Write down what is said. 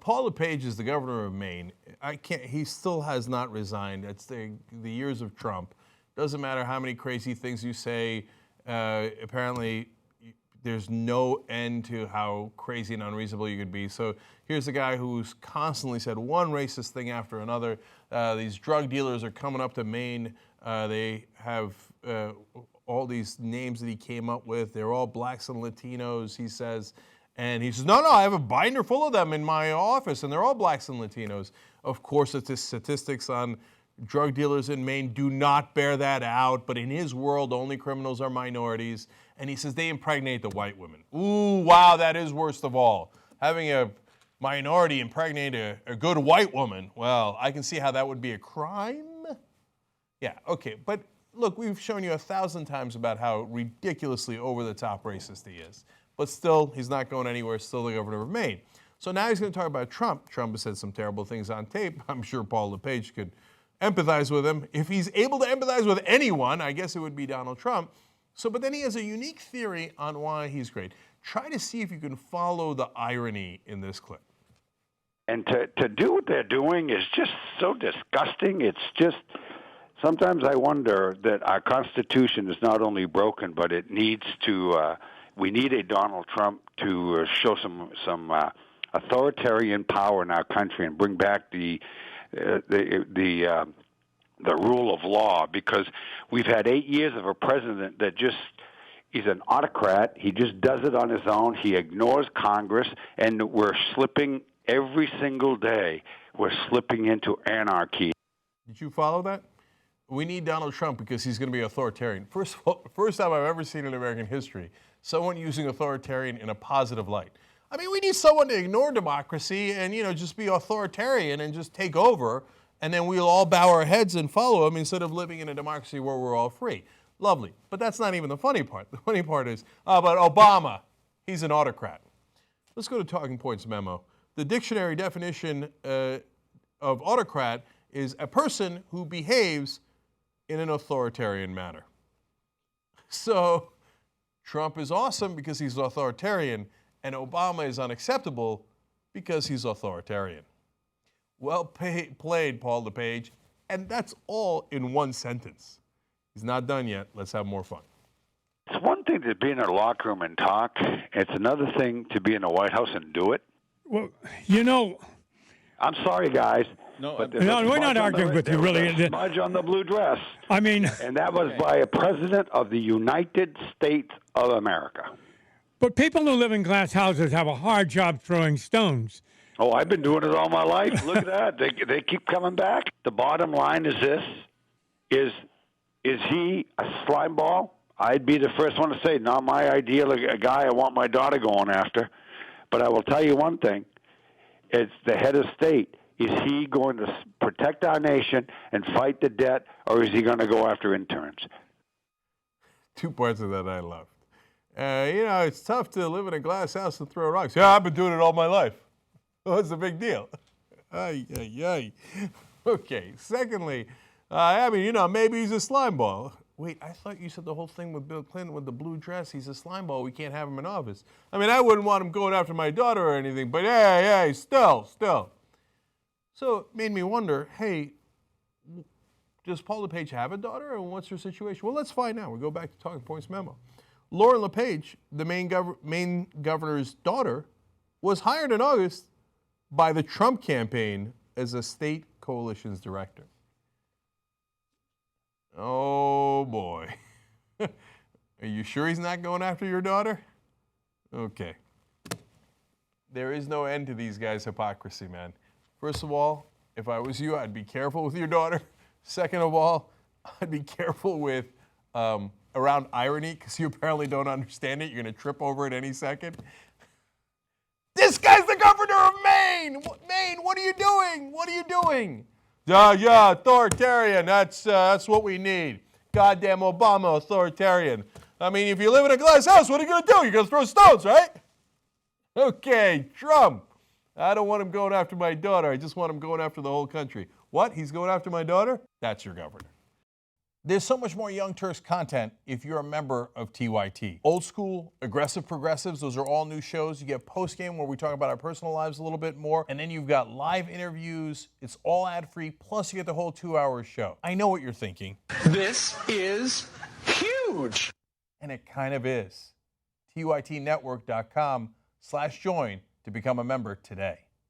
Paul LePage is the governor of Maine. He still has not resigned. It's the years of Trump. Doesn't matter how many crazy things you say. Apparently, there's no end to how crazy and unreasonable you could be. So here's a guy who's constantly said one racist thing after another. These drug dealers are coming up to Maine. They have all these names that he came up with. They're all blacks and Latinos, he says. And he says, no, I have a binder full of them in my office, and they're all blacks and Latinos. Of course, the statistics on drug dealers in Maine do not bear that out, but in his world, only criminals are minorities. And he says they impregnate the white women. Ooh, wow, that is worst of all. Having a minority impregnate a good white woman, well, I can see how that would be a crime. Yeah, okay, but look, we've shown you 1,000 times about how ridiculously over-the-top racist he is. But still, he's not going anywhere, still the governor of Maine. So now he's going to talk about Trump. Trump has said some terrible things on tape. I'm sure Paul LePage could empathize with him. If he's able to empathize with anyone, I guess it would be Donald Trump. But then he has a unique theory on why he's great. Try to see if you can follow the irony in this clip. And to do what they're doing is just so disgusting. It's just, sometimes I wonder that our Constitution is not only broken, but it needs to... we need a Donald Trump to show some authoritarian power in our country and bring back the rule of law, because we've had 8 years of a president that he's an autocrat. He just does it on his own. He ignores Congress, and we're slipping every single day. We're slipping into anarchy. Did you follow that? We need Donald Trump because he's going to be authoritarian. First time I've ever seen in American history someone using authoritarian in a positive light. I mean, we need someone to ignore democracy and, just be authoritarian and just take over, and then we'll all bow our heads and follow him instead of living in a democracy where we're all free. Lovely. But that's not even the funny part. The funny part is, but Obama, he's an autocrat. Let's go to Talking Points memo. The dictionary definition of autocrat is a person who behaves in an authoritarian manner. So Trump is awesome because he's authoritarian, and Obama is unacceptable because he's authoritarian. Well played, Paul LePage, and that's all in one sentence. He's not done yet. Let's have more fun. It's one thing to be in a locker room and talk. It's another thing to be in the White House and do it. Well, I'm sorry, guys. No, we're not arguing with you, really. A smudge on the blue dress. I mean... And that was by a president of the United States of America. But people who live in glass houses have a hard job throwing stones. Oh, I've been doing it all my life. Look at that. They keep coming back. The bottom line is this. Is he a slime ball? I'd be the first one to say, not my ideal a guy I want my daughter going after. But I will tell you one thing. It's the head of state. Is he going to protect our nation and fight the debt, or is he going to go after interns? Two parts of that I loved. It's tough to live in a glass house and throw rocks. Yeah, I've been doing it all my life. What's the big deal? Ay, ay, ay. Okay, secondly, maybe he's a slime ball. Wait, I thought you said the whole thing with Bill Clinton with the blue dress. He's a slime ball. We can't have him in office. I mean, I wouldn't want him going after my daughter or anything, but hey, still. So it made me wonder, hey, does Paul LePage have a daughter, and what's her situation? Well, let's find out. We'll go back to Talking Points memo. Lauren LePage, the Maine governor's daughter, was hired in August by the Trump campaign as a state coalition's director. Oh, boy. Are you sure he's not going after your daughter? Okay. There is no end to these guys' hypocrisy, man. First of all, if I was you, I'd be careful with your daughter. Second of all, I'd be careful with around irony, because you apparently don't understand it. You're going to trip over it any second. This guy's the governor of Maine! Maine, what are you doing? What are you doing? Yeah, authoritarian. That's what we need. Goddamn Obama, authoritarian. I mean, if you live in a glass house, what are you going to do? You're going to throw stones, right? Okay, Trump. I don't want him going after my daughter. I just want him going after the whole country. What? He's going after my daughter? That's your governor. There's so much more Young Turks content if you're a member of TYT. Old School, Aggressive Progressives, those are all new shows. You get Postgame where we talk about our personal lives a little bit more. And then you've got live interviews. It's all ad-free, plus you get the whole 2-hour show. I know what you're thinking. This is huge. And it kind of is. TYTnetwork.com/join to become a member today.